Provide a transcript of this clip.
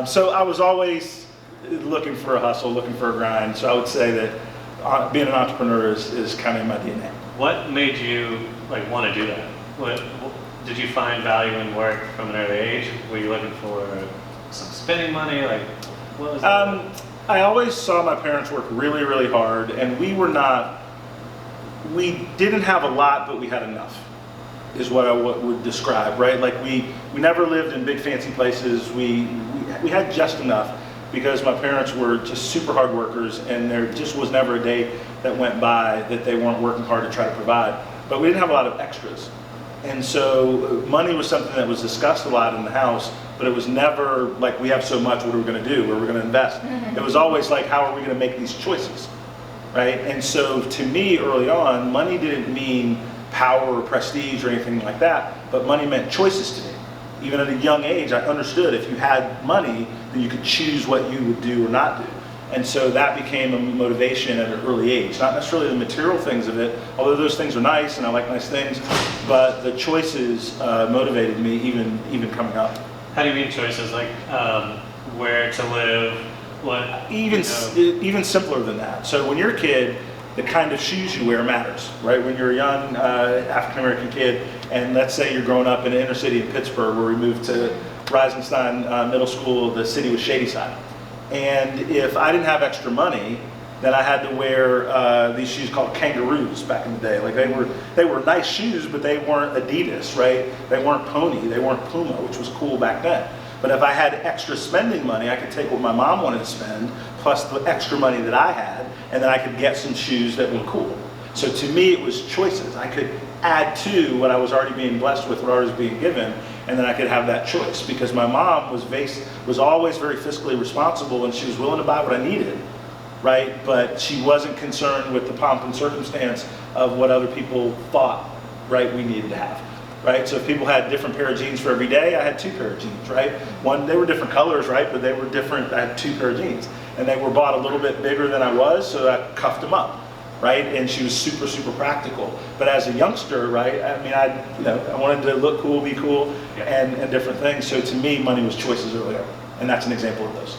So I was always looking for a hustle, looking for a grind. So I would say that being an entrepreneur is kind of in my DNA. What made you like want to do that? What did you find value in work from an early age? Were you looking for some spending money? Like, what was that? I always saw my parents work really, really hard, and we didn't have a lot, but we had enough, is what I would describe, right? Like we never lived in big fancy places. We had just enough because my parents were just super hard workers, and there just was never a day that went by that they weren't working hard to try to provide. But we didn't have a lot of extras. And so money was something that was discussed a lot in the house, but it was never like, we have so much, what are we going to do? Where are we going to invest? It was always like, how are we going to make these choices, right? And so to me, early on, money didn't mean power or prestige or anything like that, but money meant choices to me. Even at a young age, I understood if you had money, then you could choose what you would do or not do. And so that became a motivation at an early age. Not necessarily the material things of it, although those things are nice and I like nice things, but the choices motivated me even coming up. How do you mean choices? Like where to live? What? Even simpler than that. So when you're a kid, the kind of shoes you wear matters, right? When you're a young African-American kid, and let's say you're growing up in the inner city of Pittsburgh, where we moved to Reisenstein Middle School, the city was Shadyside. And if I didn't have extra money, then I had to wear these shoes called kangaroos back in the day. Like they were nice shoes, but they weren't Adidas, right? They weren't Pony, they weren't Puma, which was cool back then. But if I had extra spending money, I could take what my mom wanted to spend, plus the extra money that I had, and then I could get some shoes that were cool. So to me, it was choices. I could add to what I was already being blessed with, what I was being given, and then I could have that choice. Because my mom was always very fiscally responsible, and she was willing to buy what I needed, right? But she wasn't concerned with the pomp and circumstance of what other people thought, right, we needed to have. Right, so if people had a different pair of jeans for every day, I had 2 pair of jeans, right? They were different colors, right? But they were different. I had 2 pair of jeans, and they were bought a little bit bigger than I was, so I cuffed them up, right? And she was super, super practical. But as a youngster, right? I mean, I wanted to look cool, be cool, and different things. So to me, money was choices earlier, and that's an example of those.